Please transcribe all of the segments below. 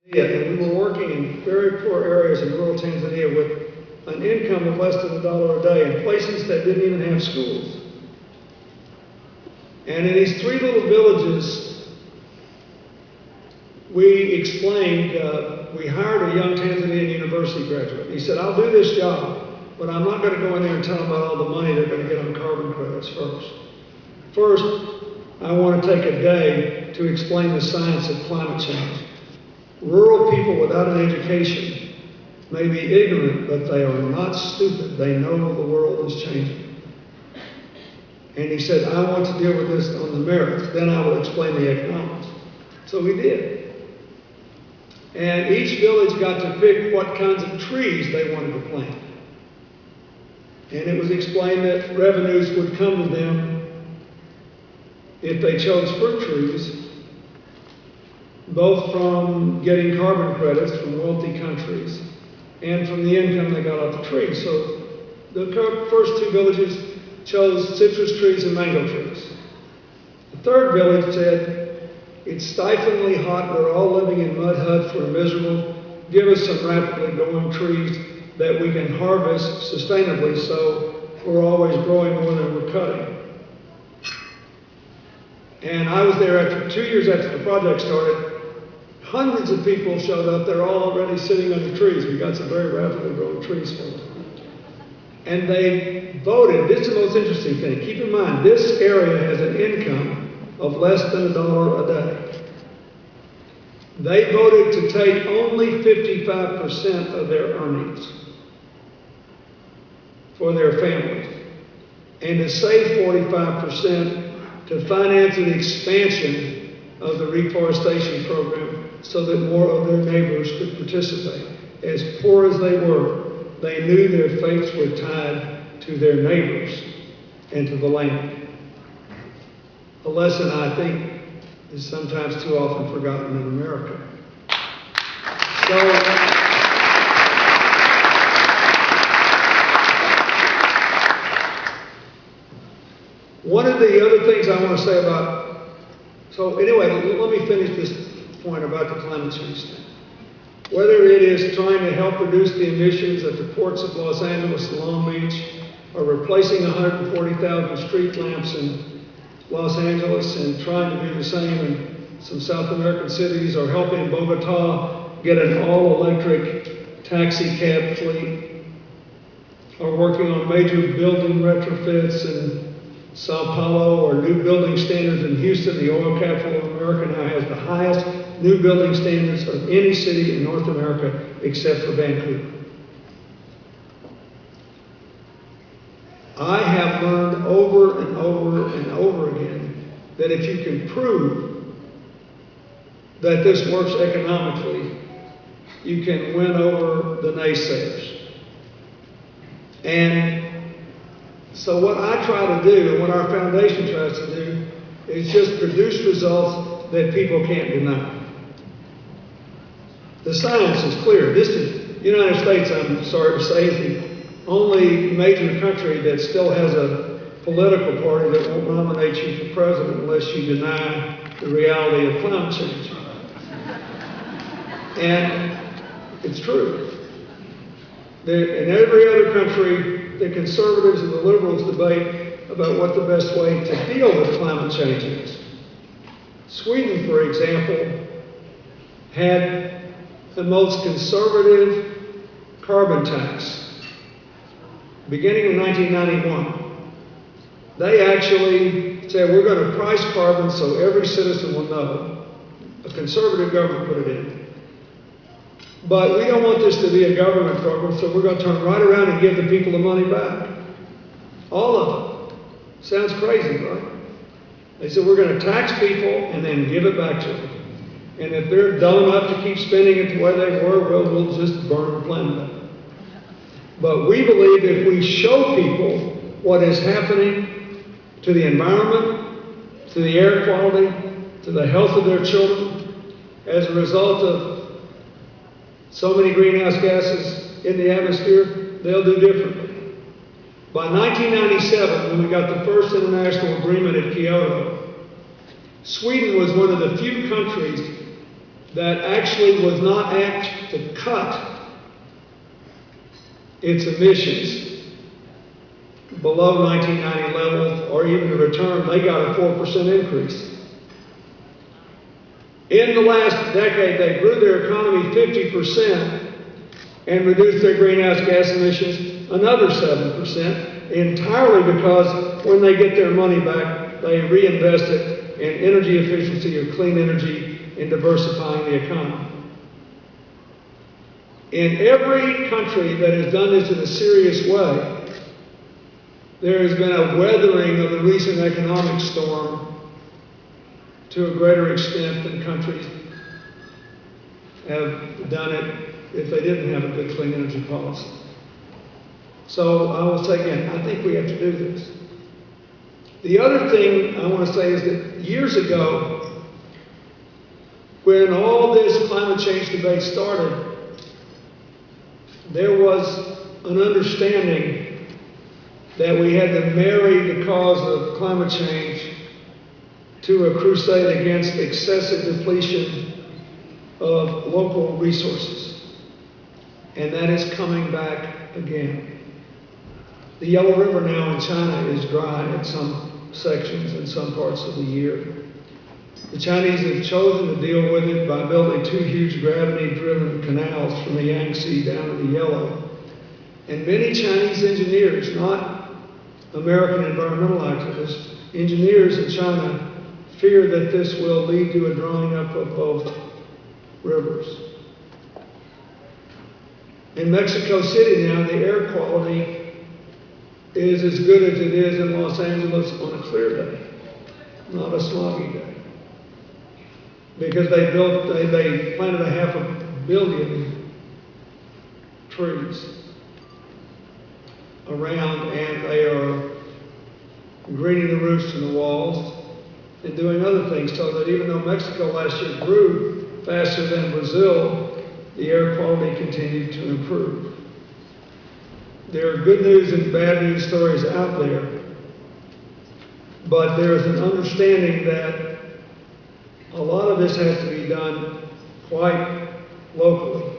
Yeah, and we were working in very poor areas in rural Tanzania with an income of less than $1 a day in places that didn't even have schools. And in these three little villages, we explained, we hired a young Tanzanian university graduate. He said, I'll do this job, but I'm not going to go in there and tell them about all the money they're going to get on carbon credits first. First, I want to take a day to explain the science of climate change. Rural people without an education may be ignorant, but they are not stupid. They know the world is changing. And he said, I want to deal with this on the merits. Then I will explain the economics. So we did. And each village got to pick what kinds of trees they wanted to plant. And it was explained that revenues would come to them if they chose fruit trees, both from getting carbon credits from wealthy countries and from the income they got off the trees. So the first two villages chose citrus trees and mango trees. The third village said, it's stiflingly hot, we're all living in mud huts, we're miserable. Give us some rapidly growing trees that we can harvest sustainably so we're always growing more than we're cutting. And I was there after 2 years after the project started. Hundreds of people showed up. They're all already sitting under trees. We got some very rapidly growing trees for them. And they voted. This is the most interesting thing. Keep in mind, this area has an income of less than $1 a day. They voted to take only 55% of their earnings for their families and to save 45% to finance an expansion of the reforestation program so that more of their neighbors could participate. As poor as they were, they knew their fates were tied to their neighbors and to the land. A lesson I think is sometimes too often forgotten in America. So, one of the other things I want to say about, so anyway, let me finish this point about the climate change thing. Whether it is trying to help reduce the emissions at the ports of Los Angeles and Long Beach, or replacing 140,000 street lamps in Los Angeles and trying to do the same in some South American cities, or helping Bogota get an all-electric taxi cab fleet, or working on major building retrofits in Sao Paulo, or new building standards in Houston. The oil capital of America now has the highest new building standards of any city in North America except for Vancouver. I have learned over and over and over again that if you can prove that this works economically, you can win over the naysayers. And so what I try to do, and what our foundation tries to do, is just produce results that people can't deny. The science is clear. This is the United States, I'm sorry to say, is the only major country that still has a political party that won't nominate you for president unless you deny the reality of climate change. And it's true. In every other country, the conservatives and the liberals debate about what the best way to deal with climate change is. Sweden, for example, had the most conservative carbon tax beginning in 1991. They actually said, we're going to price carbon so every citizen will know. A conservative government put it in. But we don't want this to be a government program, so we're going to turn right around and give the people the money back. All of it. Sounds crazy, right? They said, we're going to tax people and then give it back to them. And if they're dumb enough to keep spending it the way they were, well, we'll just burn the planet up. But we believe if we show people what is happening to the environment, to the air quality, to the health of their children, as a result of so many greenhouse gases in the atmosphere, they'll do differently. By 1997, when we got the first international agreement at Kyoto, Sweden was one of the few countries that actually was not apt to cut its emissions below 1990 levels or even to return, they got a 4% increase. In the last decade, they grew their economy 50% and reduced their greenhouse gas emissions another 7%, entirely because when they get their money back, they reinvest it in energy efficiency or clean energy and diversifying the economy. In every country that has done this in a serious way, there has been a weathering of the recent economic storm to a greater extent than countries have done it if they didn't have a good clean energy policy. So I will say again, I think we have to do this. The other thing I want to say is that years ago, when all this climate change debate started, there was an understanding that we had to marry the cause of climate change to a crusade against excessive depletion of local resources. And that is coming back again. The Yellow River now in China is dry in some sections and some parts of the year. The Chinese have chosen to deal with it by building 2 huge gravity-driven canals from the Yangtze down to the Yellow. And many Chinese engineers, not American environmental activists, engineers in China fear that this will lead to a drying up of both rivers. In Mexico City now, the air quality is as good as it is in Los Angeles on a clear day, not a smoggy day. Because they planted 500 million trees around, and they are greening the roofs and the walls and doing other things, so that even though Mexico last year grew faster than Brazil, the air quality continued to improve. There are good news and bad news stories out there, but there is an understanding that a lot of this has to be done quite locally.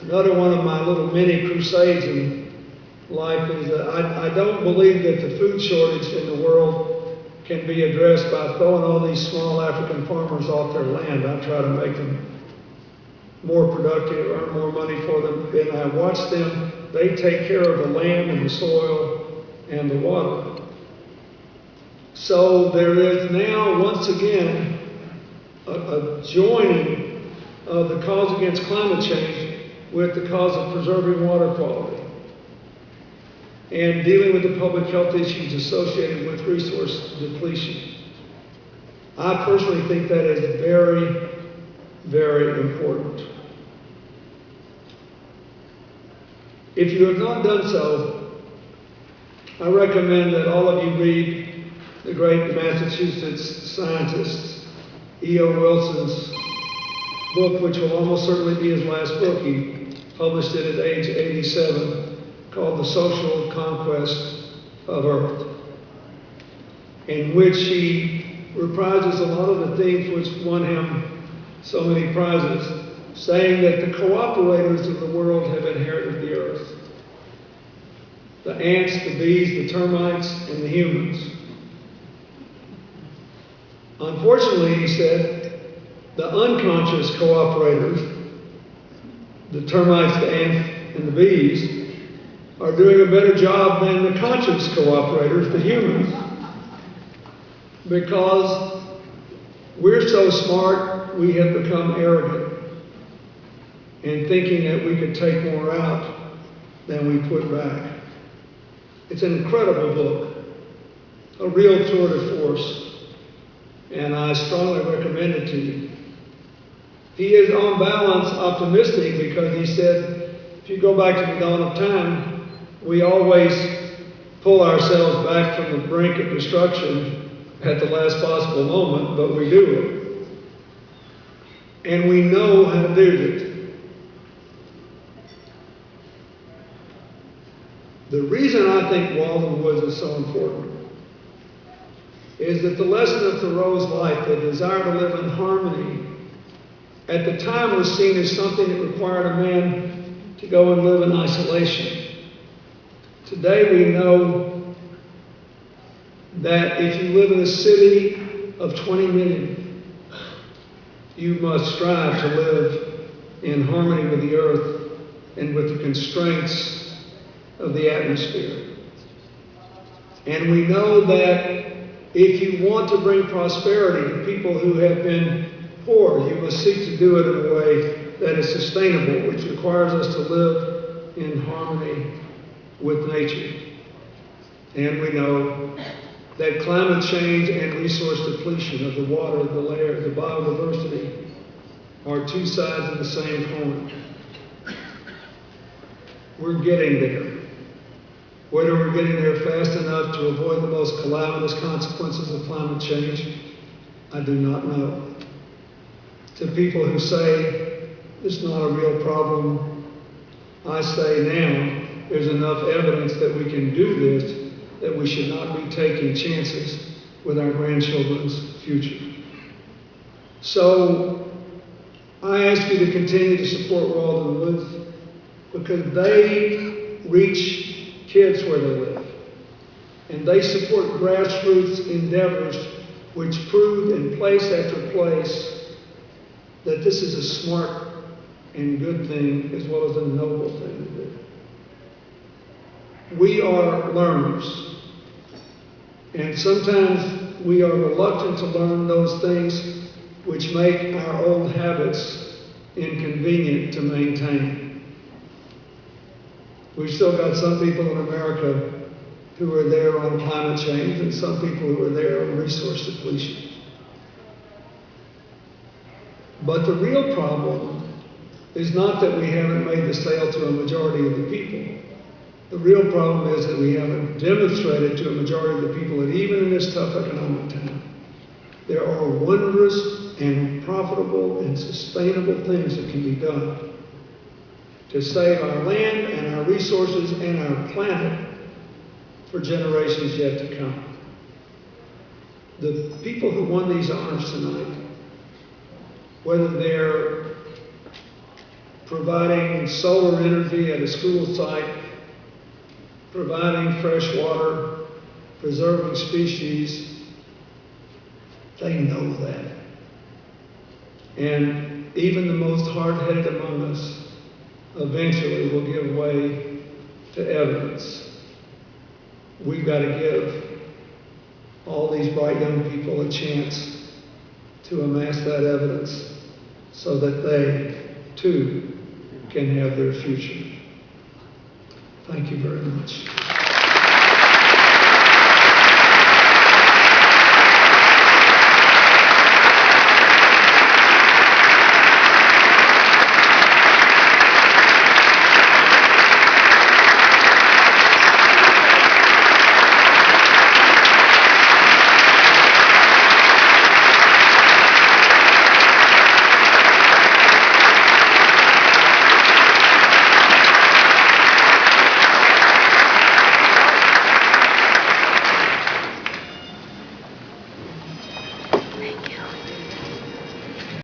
Another one of my little mini crusades in life is that I don't believe that the food shortage in the world can be addressed by throwing all these small African farmers off their land. I try to make them more productive, earn more money for them, and I watch them. They take care of the land and the soil and the water. So there is now, once again, a joining of the cause against climate change with the cause of preserving water quality and dealing with the public health issues associated with resource depletion. I personally think that is very, very important. If you have not done so, I recommend that all of you read the great Massachusetts scientist E.O. Wilson's book, which will almost certainly be his last book. He published it at age 87, called The Social Conquest of Earth, in which he reprises a lot of the themes which won him so many prizes, saying that the cooperators of the world have inherited the earth. The ants, the bees, the termites, and the humans. Unfortunately, he said, the unconscious cooperators, the termites, the ants, and the bees, are doing a better job than the conscious cooperators, the humans, because we're so smart, we have become arrogant in thinking that we could take more out than we put back. It's an incredible book, a real tour de force, and I strongly recommend it to you. He is on balance optimistic because he said, if you go back to the dawn of time, we always pull ourselves back from the brink of destruction at the last possible moment, but we do it. And we know how to do it. The reason I think Walden Woods is so important is that the lesson of Thoreau's life, the desire to live in harmony at the time was seen as something that required a man to go and live in isolation. Today we know that if you live in a city of 20 million, you must strive to live in harmony with the earth and with the constraints of the atmosphere. And we know that if you want to bring prosperity to people who have been poor, you must seek to do it in a way that is sustainable, which requires us to live in harmony with nature. And we know that climate change and resource depletion of the water, the air, the biodiversity are two sides of the same coin. We're getting there. Whether we're getting there fast enough to avoid the most calamitous consequences of climate change, I do not know. To people who say it's not a real problem, I say now there's enough evidence that we can do this that we should not be taking chances with our grandchildren's future. So I ask you to continue to support Walden Woods because they reach kids where they live. And they support grassroots endeavors which prove in place after place that this is a smart and good thing as well as a noble thing to do. We are learners. And sometimes we are reluctant to learn those things which make our old habits inconvenient to maintain. We've still got some people in America who are there on climate change and some people who are there on resource depletion. But the real problem is not that we haven't made the sale to a majority of the people. The real problem is that we haven't demonstrated to a majority of the people that even in this tough economic time, there are wondrous and profitable and sustainable things that can be done to save our land and our resources and our planet for generations yet to come. The people who won these honors tonight, whether they're providing solar energy at a school site, providing fresh water, preserving species, they know that. And even the most hard-headed among us eventually will give way to evidence. We've got to give all these bright young people a chance to amass that evidence so that they, too, can have their future. Thank you very much.